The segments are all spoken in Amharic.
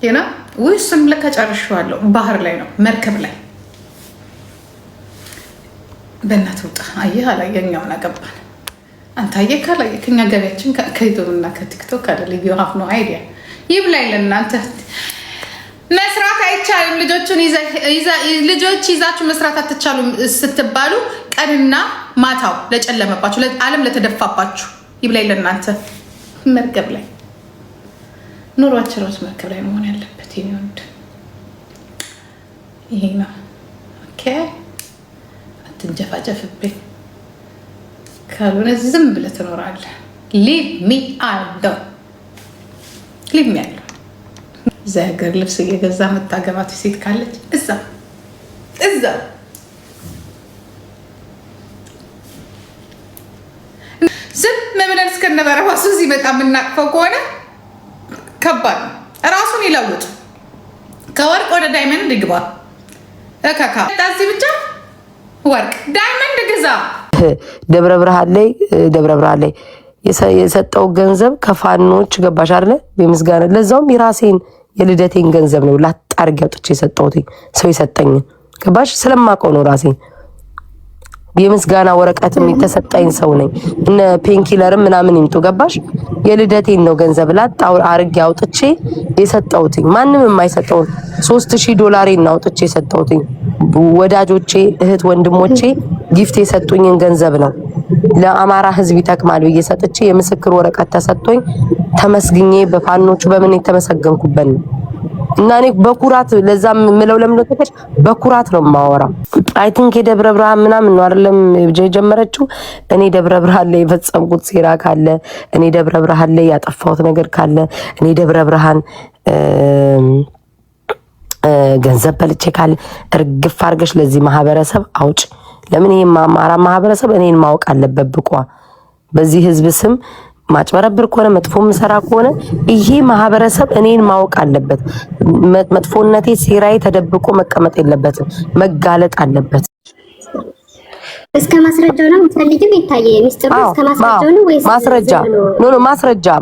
ይና ወይስም ለከጨርሽዋለሁ ባህር ላይ ነው መርከብ ላይ በእናት ወጣ አየህ አላየኛውን አገባን አንተ አየህ ካላየ ከኛ ገበያችን ከዩቲዩብና ከቲክቶክ አይደል ይሁን ነው አይዲያ ይብላይ ለእናንተ መስራት አይቻልም ልጆች ይዛችሁ መስራት አትቻሉም ስትባሉ ቀንና ማታው ለጨለመባችሁ ለዓለም ለተደፋባችሁ ይብላይ ለእናንተ መርከብ ላይ ኑሯችን ራስ መርከብ ላይ መሆን ያለበት ይሄን ይሄ ነው ኦኬ አትንጀፋጀፍብኝ ካልሆነ ዝም ብለህ ትኖራለህ leave me alone leave me alone ዘገር ልብስ እየገዛ መታገባት ሴት ካለች እዛ ዝም ብለን እስከነበረባሱ ሲመጣ የምናቅፈው ከሆነ ከባድ ነው ራሱን ይለውጥ ከወርቅ ወደ ዳይመንድ ይግባ እከካ ታዚ ብቻ ወርቅ ዳይመንድ ግዛ ደብረ ብርሃን ላይ የሰጠው ገንዘብ ከፋኖች ገባሽ አይደለ በምስጋና ለዛውም የራሴን የልደቴን ገንዘብ ነው ላጣርግ ያውጥቼ የሰጠሁት ሰው ይሰጠኝ ገባሽ ስለማቀው ነው ራሴን የምስጋና ወረቀትም የተሰጠኝ ሰው ነኝ እነ ፔንኪለርም ምናምን ይምጡ ገባሽ የልደቴን ነው ገንዘብ ላጣው አርግ ያውጥቼ የሰጠሁት ማንንም የማይሰጠው $3000 አውጥቼ የሰጠሁት ወዳጆቼ እህት ወንድሞቼ ጊፍት የሰጡኝን ገንዘብ ነው ለአማራ ህዝብ ይተክማል ብዬ ሰጥቼ የምስክር ወረቀት ተሰጥቶኝ ተመስግኜ በፋኖቹ በምን የተመሰገንኩበት ነው እና እኔ በኩራት ለዛም ምለው ለምን ተከሽ በኩራት ነው ማወራው አይ ቲንክ የደብረ ብርሃን ምናምን ነው አይደለም የጀመረችው እኔ ደብረ ብርሃን ላይ የፈጸምኩት ሴራ ካለ እኔ ደብረ ብርሃን ላይ ያጠፋሁት ነገር ካለ እኔ ደብረ ብርሃን ገንዘብ በልቼ ካለ እርግፍ አርገሽ ለዚህ ማህበረሰብ አውጭ ለምን ይሄ አማራ ማህበረሰብ እኔን ማወቅ አለበት ብቋ በዚህ ህዝብ ስም ማጭበረብር ከሆነ መጥፎም ሰራ ከሆነ ይሄ ማህበረሰብ እኔን ማወቅ አለበት መጥፎነቴ ሴራዬ ተደብቆ መቀመጥ የለበትም መጋለጥ አለበት እስከ ማስረጃው ነው የምትፈልጊው ይታየ ሚስጥሩ እስከ ማስረጃው ነው ወይስ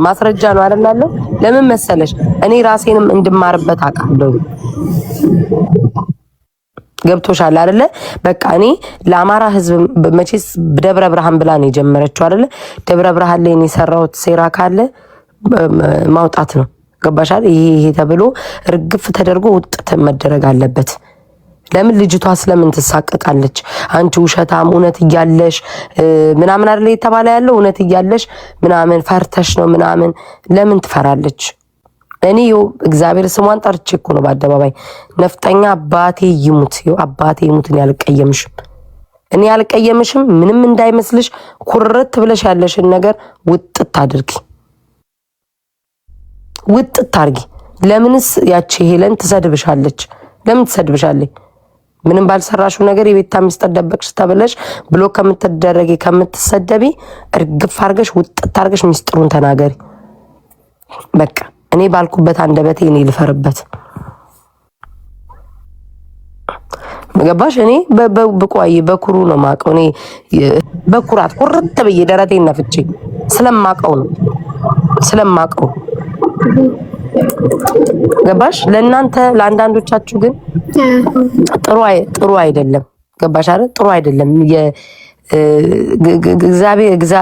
ማስረጃ ነው አይደል ለምን መሰለሽ እኔ ራሴንም እንድማርበት አቃለሁ ገብቶሻል አይደለ በቃ እኔ ለአማራ ህዝብ መቼስ ደብረ ብርሃን ብላ ነው የጀመረችው አይደለ ደብረ ብርሃን ላይ የሰራውት ሴራ ካለ ማውጣት ነው ገባሻል ይሄ ተብሎ ርግፍ ተደርጎ ውጥት መደረግ አለበት ለምን ልጅቷ ስለምን ተሳቀቃለች አንቺ ውሸታም እውነት ይያለሽ ምናምን አይደለ የተባለ ያለው እውነት ይያለሽ ምናምን ፈርተሽ ነው ምናምን ለምን ትፈራለች እኔ እግዚአብሔር ስሟን ጠርቼ እኮ ነው በአደባባይ ነፍጠኛ አባቴ ይሙት እኔ አልቀየምሽም ምንም እንዳይመስልሽ ኩርት ብለሽ ያለሽን ነገር ውጥት አድርጊ ለምንስ ያቺ ሄለን ትሰድብሻለች ለምን ትሰድብሻለች ምንም ባልሰራሽው ነገር የቤታ ሚስጥር ደበቅሽ ተብለሽ ብሎ ከምትደረጊ ከምትሰደቢ እርግፍ አርገሽ ውጥት አርገሽ ሚስጥሩን ተናገሪ በቃ እኔ ባልኩበት አንደበቴ እኔ ልፈርበት መገባሽ እኔ በቆይ በኩሩ ነው ማቀው እኔ በኩራት ቁርጥ ብዬ ደረቴን ነፍቼ ስለማቀው ገባሽ ለእናንተ ለአንዳንዶቻችሁ ግን ጥሩ አይደለም ገባሽ አይደል ጥሩ አይደለም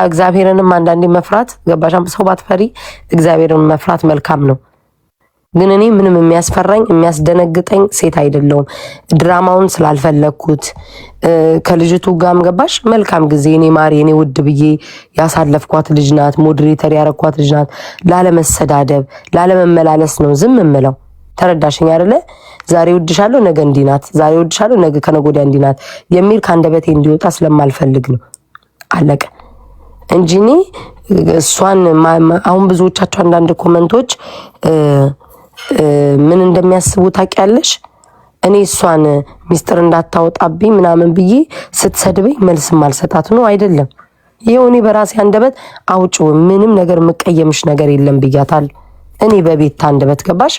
እግዚአብሔርንም አንዳንዴ መፍራት ገባሻም ሰው ባትፈሪ እግዚአብሔርን መፍራት መልካም ነው ግን እኔ ምንም የሚያስፈራኝ የሚያስደነግጠኝ ሴት አይደለሁም ድራማውን ስላልፈለኩት ከልጅቱ ጋም ገባሽ መልካም ጊዜ እኔ ማሪ እኔ ውድ ብዬ ያሳለፍኳት ልጅ ናት ሞዴሬተር ያረኳት ልጅ ናት ላለመሰዳደብ ላለመመላለስ ነው ዝም እምለው ተረዳሽኝ አይደለ ዛሬ ወድሻለሁ ነገ እንዲናት ዛሬ ወድሻለሁ ነገ ከነጎዳ እንዲናት የሚል ካንደበቴ እንዲወጣ ስለማልፈልግ ነው አለቀ እንጂ እኔ እሷን አሁን ብዙዎቻችሁ አንዳንድ ኮሜንቶች ምን እንደሚያስቡ ታውቂያለሽ እኔ እሷን ሚስጥር እንዳታወጣብኝ ምናምን ብዬ ስትሰድበኝ መልስ ማልሰጣት ነው አይደለም ይሄው እኔ በራሴ አንደበት አውጪው ምንም ነገር መቀየምሽ ነገር የለም ብያታል እኔ በቤት አንደበት ገባሽ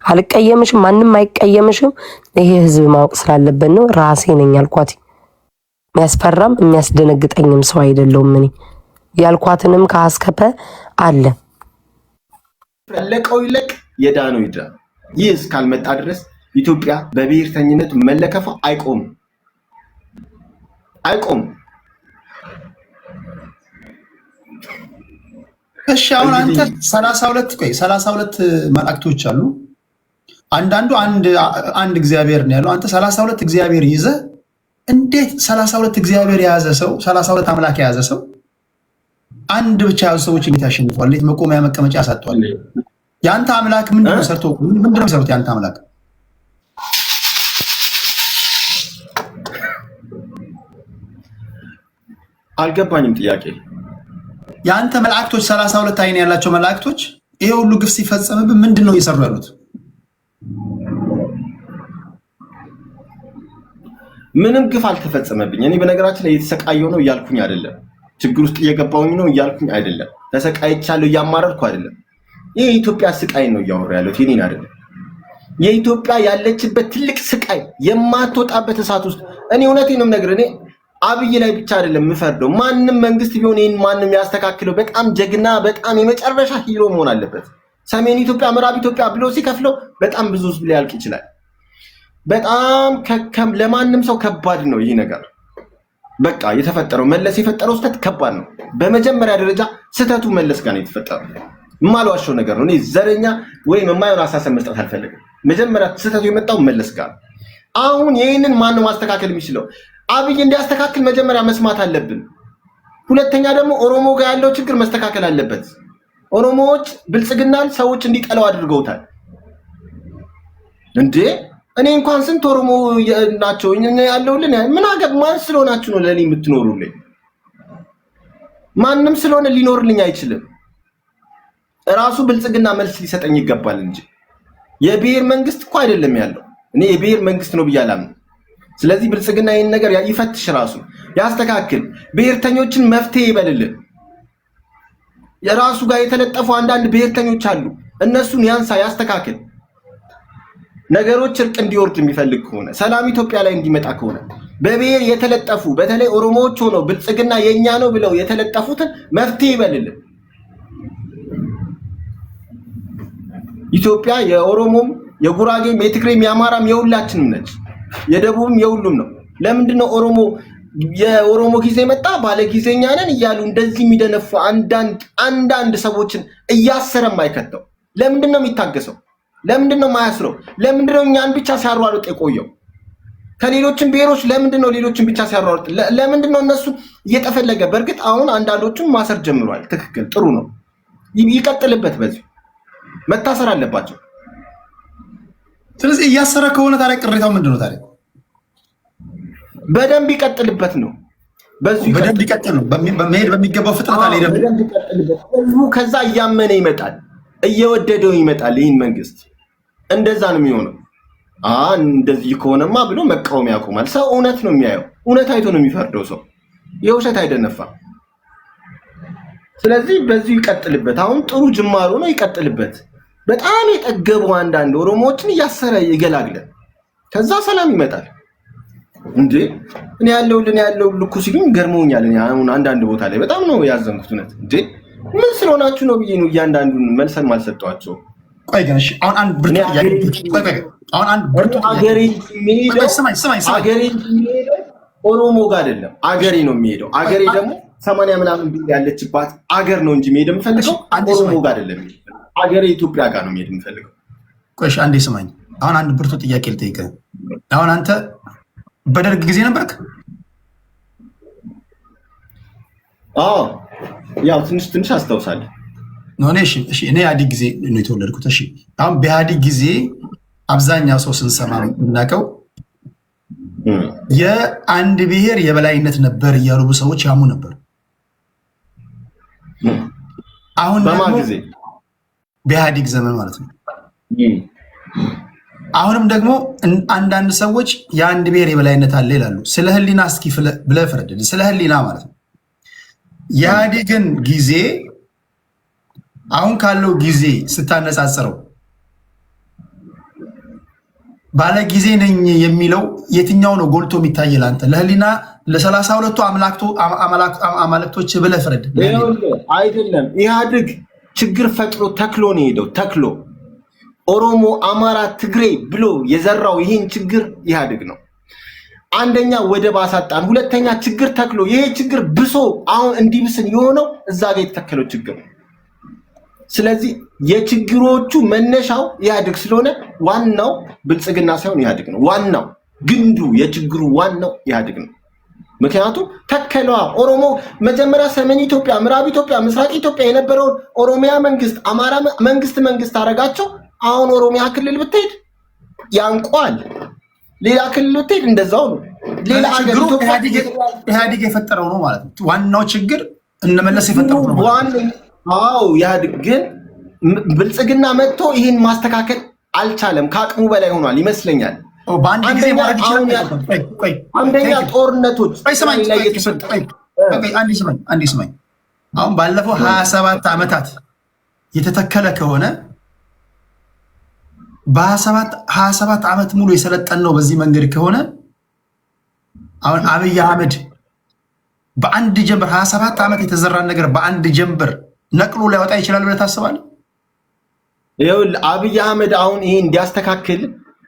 አልቀየምሽም ማንንም አይቀየምሽም ይሄ ህዝብ ማወቅ ስላለበት ነው ራሴ ነኝ ያልኳት የሚያስፈራም የሚያስደነግጠኝም ሰው አይደለሁም እኔ ያልኳትንም ካስከፈ አለ ፈለቀው ይለቅ የዳነው ይዳ ይህ እስካልመጣ ድረስ ኢትዮጵያ በብሔርተኝነት መለከፋ አይቆም። እሺ አሁን አንተ 32 መላእክቶች አሉ። አንዳንዱ አንድ እግዚአብሔር ነው ያለው። አንተ 32 እግዚአብሔር ይዘህ እንዴት 32 እግዚአብሔር የያዘ ሰው 32 አምላክ የያዘ ሰው አንድ ብቻ ያዙ ሰዎች እንዴት ያሸንፈዋል? እንዴት መቆሚያ መቀመጫ ያሳጠዋል? የአንተ አምላክ ምንድነው ሰርቶት የአንተ አምላክ አልገባኝም ጥያቄ። የአንተ መላእክቶች 32 አይን ያላቸው መላእክቶች ይሄ ሁሉ ግፍ ሲፈጸምብህ ምንድነው እየሰሩ ያሉት? ምንም ግፍ አልተፈጸመብኝ። እኔ በነገራችን ላይ እየተሰቃየሁ ነው እያልኩኝ አይደለም። ችግር ውስጥ እየገባሁኝ ነው እያልኩኝ አይደለም። ተሰቃይቻለሁ እያማረርኩ አይደለም። ይሄ የኢትዮጵያ ስቃይ ነው እያወራሁ ያለሁት፣ የኔን አይደለም። የኢትዮጵያ ያለችበት ትልቅ ስቃይ የማትወጣበት እሳት ውስጥ እኔ እውነቴን ነው የምነግርህ። እኔ አብይ ላይ ብቻ አይደለም የምፈርደው። ማንም መንግስት ቢሆን ይሄን ማንም ያስተካክለው በጣም ጀግና፣ በጣም የመጨረሻ ሂሮ መሆን አለበት። ሰሜን ኢትዮጵያ፣ ምዕራብ ኢትዮጵያ ብሎ ሲከፍለው በጣም ብዙ ህዝብ ሊያልቅ ይችላል። በጣም ለማንም ሰው ከባድ ነው ይሄ ነገር። በቃ የተፈጠረው መለስ የፈጠረው ስህተት ከባድ ነው። በመጀመሪያ ደረጃ ስህተቱ መለስ ጋር ነው የተፈጠረው። የማልዋሸው ነገር ነው። እኔ ዘረኛ ወይም የማይሆን አሳሰብ መስጠት አልፈልግም። መጀመሪያ ስህተቱ የመጣው መለስ ጋር። አሁን ይህንን ማነው ማስተካከል የሚችለው? አብይ እንዲያስተካክል መጀመሪያ መስማት አለብን። ሁለተኛ ደግሞ ኦሮሞ ጋር ያለው ችግር መስተካከል አለበት። ኦሮሞዎች ብልጽግናን ሰዎች እንዲጠላው አድርገውታል እንዴ! እኔ እንኳን ስንት ኦሮሞ ናቸው ያለውልን። ምን አገብ ማን ስለሆናችሁ ነው ለኔ የምትኖሩልኝ? ማንም ስለሆነ ሊኖርልኝ አይችልም። ራሱ ብልጽግና መልስ ሊሰጠኝ ይገባል እንጂ የብሔር መንግስት እኮ አይደለም ያለው። እኔ የብሔር መንግስት ነው ብዬ አላምንም። ስለዚህ ብልጽግና ይሄን ነገር ይፈትሽ፣ ራሱ ያስተካክል፣ ብሔርተኞችን መፍትሄ ይበልልን። የራሱ ጋር የተለጠፉ አንዳንድ ብሔርተኞች አሉ፣ እነሱን ያንሳ፣ ያስተካክል። ነገሮች እርቅ እንዲወርድ የሚፈልግ ከሆነ ሰላም ኢትዮጵያ ላይ እንዲመጣ ከሆነ በብሔር የተለጠፉ በተለይ ኦሮሞዎች ሆነው ብልጽግና የኛ ነው ብለው የተለጠፉትን መፍትሄ ይበልልን። ኢትዮጵያ የኦሮሞም የጉራጌም የትግሬም የአማራም የሁላችንም ነች፣ የደቡብም የሁሉም ነው። ለምንድነው የኦሮሞ ጊዜ መጣ ባለ ጊዜኛ ነን እያሉ እንደዚህ የሚደነፉ አንዳንድ ሰዎችን እያሰረም አይከተው? ለምንድነው የሚታገሰው? ለምንድነው ማያስረው? ለምንድነው እኛን ብቻ ሲያሯሩጥ የቆየው? ከሌሎችን ብሔሮች ለምንድነው ሌሎችን ብቻ ሲያሯሩጥ? ለምንድነው እነሱ እየተፈለገ? በእርግጥ አሁን አንዳንዶቹም ማሰር ጀምሯል። ትክክል፣ ጥሩ ነው፣ ይቀጥልበት። በዚህ መታሰር አለባቸው። ስለዚህ እያሰረ ከሆነ ታዲያ ቅሬታው ምንድነው ታዲያ? በደንብ ይቀጥልበት ነው። በደንብ ይቀጥል ነው። በመሄድ በሚገባው ፍጥነት አልሄደም። በደንብ ይቀጥልበት። ህዝቡ ከዛ እያመነ ይመጣል፣ እየወደደው ይመጣል። ይህን መንግስት እንደዛ ነው የሚሆነው። እንደዚህ ከሆነማ ብሎ መቃወም ያቆማል። ሰው እውነት ነው የሚያየው። እውነት አይቶ ነው የሚፈርደው። ሰው የውሸት አይደነፋም። ስለዚህ በዚሁ ይቀጥልበት። አሁን ጥሩ ጅማሮ ነው፣ ይቀጥልበት። በጣም የጠገቡ አንዳንድ ኦሮሞዎችን እያሰረ ይገላግለን። ከዛ ሰላም ይመጣል። እንዴ እኔ ያለው ልኩ ሲሉኝ ገርመውኛል። እኔ አሁን አንዳንድ ቦታ ላይ በጣም ነው ያዘንኩት። እውነት እንዴ ምን ስለሆናችሁ ነው ብዬ ነው እያንዳንዱን መልሰን ማልሰጧቸው። ቆይ ግን እሺ አሁን አንድ ብርቱ አገሬ የሚሄደው ኦሮሞ ጋር አይደለም፣ አገሬ ነው የሚሄደው። አገሬ ደግሞ 80 ምናምን ቢል ያለችባት አገር ነው እንጂ መሄድ የምፈልገው ኦሮሞ ጋር አይደለም። አገሬ ኢትዮጵያ ጋር ነው መሄድ የምፈልገው። ቆይ አንዴ ስማኝ። አሁን አንድ ብርቱ ጥያቄ ልጠይቅህ። አሁን አንተ በደርግ ጊዜ ነበርክ? አዎ ያው ትንሽ አስታውሳለሁ። እሺ እኔ ኢህአዴግ ጊዜ ነው የተወለድኩት። እሺ አሁን በኢህአዴግ ጊዜ አብዛኛው ሰው ስንሰማ የምናውቀው የአንድ ብሔር የበላይነት ነበር እያሉ ሰዎች ያሙ ነበር። አሁን በማን ጊዜ? በኢህአዴግ ዘመን ማለት ነው። አሁንም ደግሞ አንዳንድ ሰዎች የአንድ ብሔር የበላይነት አለ ይላሉ። ስለ ህሊና እስኪ ብለህ ፍረድ። ስለ ህሊና ማለት ነው የኢህአዴግን ጊዜ አሁን ካለው ጊዜ ስታነጻጽረው ባለ ጊዜ ነኝ የሚለው የትኛው ነው ጎልቶ የሚታየል? አንተ ለህሊና ለ32ቱ አማልክቶች ብለህ ፍረድ። አይደለም ኢህአዴግ ችግር ፈጥሮ ተክሎ ነው ሄደው። ተክሎ ኦሮሞ፣ አማራ፣ ትግሬ ብሎ የዘራው ይሄን ችግር ኢህአዴግ ነው። አንደኛ ወደብ አሳጣን፣ ሁለተኛ ችግር ተክሎ ይሄ ችግር ብሶ አሁን እንዲብስን የሆነው እዛ ጋር የተተከለው ችግር ነው። ስለዚህ የችግሮቹ መነሻው ኢህአዴግ ስለሆነ ዋናው ብልጽግና ሳይሆን ኢህአዴግ ነው። ዋናው ግንዱ የችግሩ ዋናው ኢህአዴግ ነው። ምክንያቱም ተከለዋ ኦሮሞ መጀመሪያ ሰሜን ኢትዮጵያ፣ ምዕራብ ኢትዮጵያ፣ ምስራቅ ኢትዮጵያ የነበረውን ኦሮሚያ መንግስት፣ አማራ መንግስት አረጋቸው። አሁን ኦሮሚያ ክልል ብትሄድ ያንቋል፣ ሌላ ክልል ብትሄድ እንደዛው ነው። ሌላ ሀገር ኢህአዴግ የፈጠረው ነው ማለት ነው። ዋናው ችግር እነመለስ የፈጠረው ነው። አዎ ኢህአዴግ ግን ብልጽግና መጥቶ ይህን ማስተካከል አልቻለም። ከአቅሙ በላይ ሆኗል ይመስለኛል። በአንድ ጊዜ ማድረግ ይችላል። አንደኛ ጦርነቶች አንዴ ስማኝ። አሁን ባለፈው 27 ዓመታት የተተከለ ከሆነ በ27 ዓመት ሙሉ የሰለጠነው በዚህ መንገድ ከሆነ አሁን አብይ አህመድ በአንድ ጀንበር 27 ዓመት የተዘራን ነገር በአንድ ጀንበር ነቅሎ ሊያወጣ ይችላል ብለህ ታስባለህ? ይኸውልህ አብይ አህመድ አሁን ይሄን እንዲያስተካክል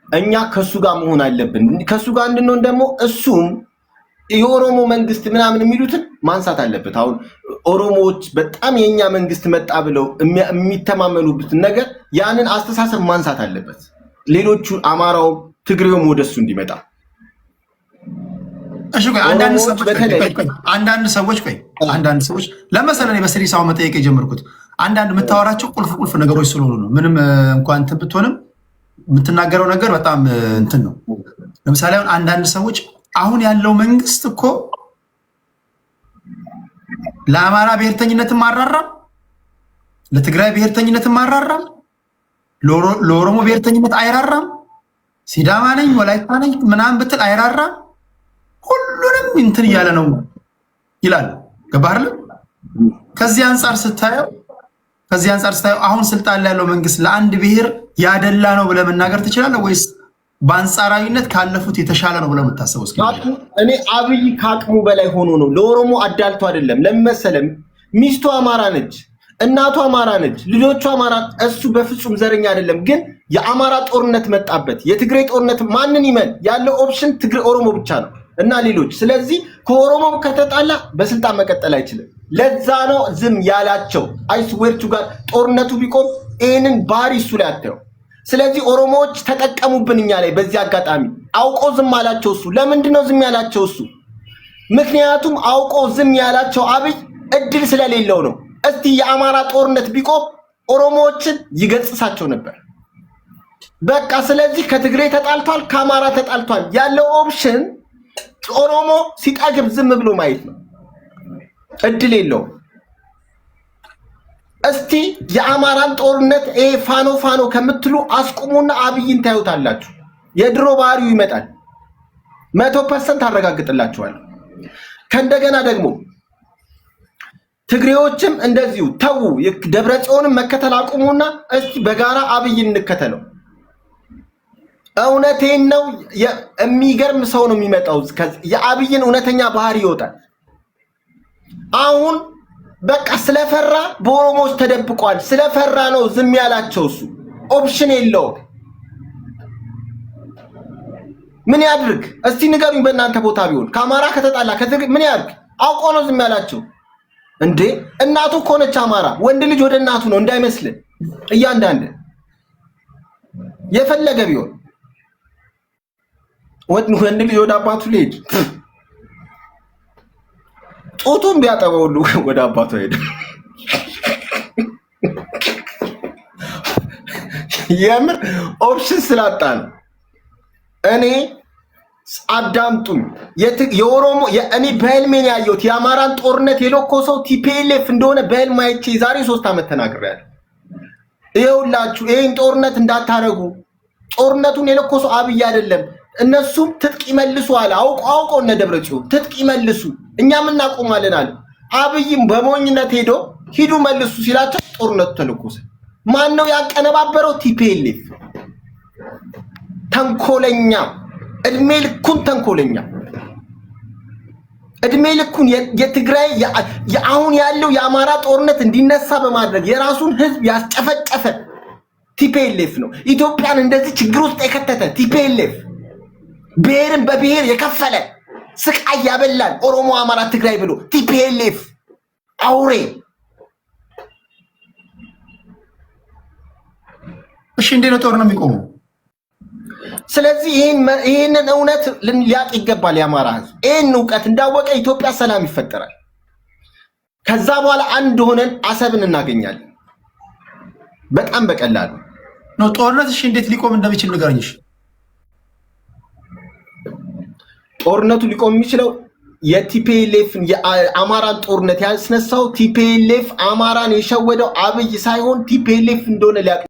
እኛ ከሱ ጋር መሆን አለብን። ከሱ ጋር እንድንሆን ደግሞ እሱም የኦሮሞ መንግስት ምናምን የሚሉትን ማንሳት አለበት። አሁን ኦሮሞዎች በጣም የኛ መንግስት መጣ ብለው የሚተማመኑበትን ነገር ያንን አስተሳሰብ ማንሳት አለበት። ሌሎቹ አማራው፣ ትግሬውም ወደሱ እንዲመጣ አንዳንድ ሰዎች ለምሳሌ በስሪሳው መጠየቅ የጀመርኩት አንዳንድ የምታወራቸው ቁልፍ ነገሮች ስለሆኑ ነው። ምንም እንኳን እንትን ብትሆንም የምትናገረው ነገር በጣም እንትን ነው። ለምሳሌ አሁን አንዳንድ ሰዎች አሁን ያለው መንግስት እኮ ለአማራ ብሔርተኝነትም አራራም፣ ለትግራይ ብሔርተኝነትም አራራም፣ ለኦሮሞ ብሔርተኝነት አይራራም፣ ሲዳማ ነኝ ወላይታ ነኝ ምናምን ብትል አይራራም፣ ሁሉንም እንትን እያለ ነው ይላል። ገባህ አይደል? ከዚህ አንጻር ስታየው አሁን ስልጣን ላይ ያለው መንግስት ለአንድ ብሔር ያደላ ነው ብለህ መናገር ትችላለህ ወይስ በአንጻራዊነት ካለፉት የተሻለ ነው ብለህ የምታስበው? እስኪ እኔ አብይ ከአቅሙ በላይ ሆኖ ነው። ለኦሮሞ አዳልቶ አይደለም። ለምን መሰለህ? ሚስቱ አማራ ነች፣ እናቱ አማራ ነች፣ ልጆቹ አማራ። እሱ በፍጹም ዘረኛ አይደለም። ግን የአማራ ጦርነት መጣበት፣ የትግሬ ጦርነት ማንን ይመን ያለው ኦፕሽን ትግሬ ኦሮሞ ብቻ ነው እና ሌሎች። ስለዚህ ከኦሮሞ ከተጣላ በስልጣን መቀጠል አይችልም። ለዛ ነው ዝም ያላቸው። አይስዌርቱ ጋር ጦርነቱ ቢቆም ይህንን ባህሪ እሱ ላይ አታየው። ስለዚህ ኦሮሞዎች ተጠቀሙብን እኛ ላይ። በዚህ አጋጣሚ አውቆ ዝም አላቸው እሱ። ለምንድን ነው ዝም ያላቸው እሱ? ምክንያቱም አውቆ ዝም ያላቸው አብይ እድል ስለሌለው ነው። እስቲ የአማራ ጦርነት ቢቆም ኦሮሞዎችን ይገጽሳቸው ነበር። በቃ ስለዚህ ከትግሬ ተጣልቷል፣ ከአማራ ተጣልቷል። ያለው ኦፕሽን ኦሮሞ ሲጠግብ ዝም ብሎ ማየት ነው። እድል የለውም። እስቲ የአማራን ጦርነት ፋኖ ከምትሉ አስቁሙና አብይን ታዩታላችሁ። የድሮ ባህሪው ይመጣል። 100% አረጋግጥላችኋለሁ። ከእንደገና ደግሞ ትግሬዎችም እንደዚሁ ተዉ። ደብረጽዮንም መከተል አቁሙና እስቲ በጋራ አብይን እንከተለው። እውነቴን ነው። የሚገርም ሰው ነው የሚመጣው። የአብይን እውነተኛ ባህሪ ይወጣል። አሁን በቃ ስለፈራ በኦሮሞዎች ተደብቋል። ስለፈራ ነው ዝም ያላቸው እሱ። ኦፕሽን የለውም። ምን ያድርግ እስቲ ንገሩኝ። በእናንተ ቦታ ቢሆን ከአማራ ከተጣላ ምን ያድርግ? አውቆ ነው ዝም ያላቸው እንዴ? እናቱ እኮ ነች አማራ። ወንድ ልጅ ወደ እናቱ ነው እንዳይመስልን። እያንዳንድ የፈለገ ቢሆን ወንድ ልጅ ወደ አባቱ ሊሄድ ጡቱን ቢያጠበው ሁሉ ወደ አባቱ ሄደ። የምር ኦፕሽን ስላጣ ነው። እኔ አዳምጡኝ። የኦሮሞ እኔ በህልሜን ያየሁት የአማራን ጦርነት የለኮሰው ቲፒኤልኤፍ እንደሆነ በህልም አይቼ ዛሬ 3 ዓመት ተናግሬያለሁ። ይኸውላችሁ ይሄን ጦርነት እንዳታረጉ። ጦርነቱን የለኮሰው አብይ አይደለም። እነሱም ትጥቅ ይመልሱ አለ። አውቆ እነ ደብረጽዮን ትጥቅ ይመልሱ እኛም እናቆማለን አለ። አብይም በሞኝነት ሂዱ መልሱ ሲላቸው ጦርነቱ ተለኮሰ። ማን ነው ያቀነባበረው? ቲፒኤልኤፍ። ተንኮለኛ፣ እድሜ ልኩን ተንኮለኛ፣ እድሜ ልኩን የትግራይ አሁን ያለው የአማራ ጦርነት እንዲነሳ በማድረግ የራሱን ህዝብ ያስጨፈጨፈ ቲፒኤልኤፍ ነው። ኢትዮጵያን እንደዚህ ችግር ውስጥ የከተተ ቲፒኤልኤፍ ብሔርን በብሔር የከፈለ ስቃይ ያበላል። ኦሮሞ፣ አማራ፣ ትግራይ ብሎ ቲፒኤልኤፍ አውሬ። እሺ እንዴት ነው ጦርነት የሚቆመው? ስለዚህ ይህንን እውነት ሊያቅ ይገባል። የአማራ ህዝብ ይህን እውቀት እንዳወቀ ኢትዮጵያ ሰላም ይፈጠራል። ከዛ በኋላ አንድ ሆነን አሰብን እናገኛለን። በጣም በቀላሉ ነው ጦርነት። እሺ እንዴት ሊቆም እንደሚችል ንገረኝ። ጦርነቱ ሊቆም የሚችለው የቲፒኤልኤፍን የአማራን ጦርነት ያስነሳው ቲፒኤልኤፍ አማራን የሸወደው አብይ ሳይሆን ቲፒኤልኤፍ እንደሆነ ሊያቅ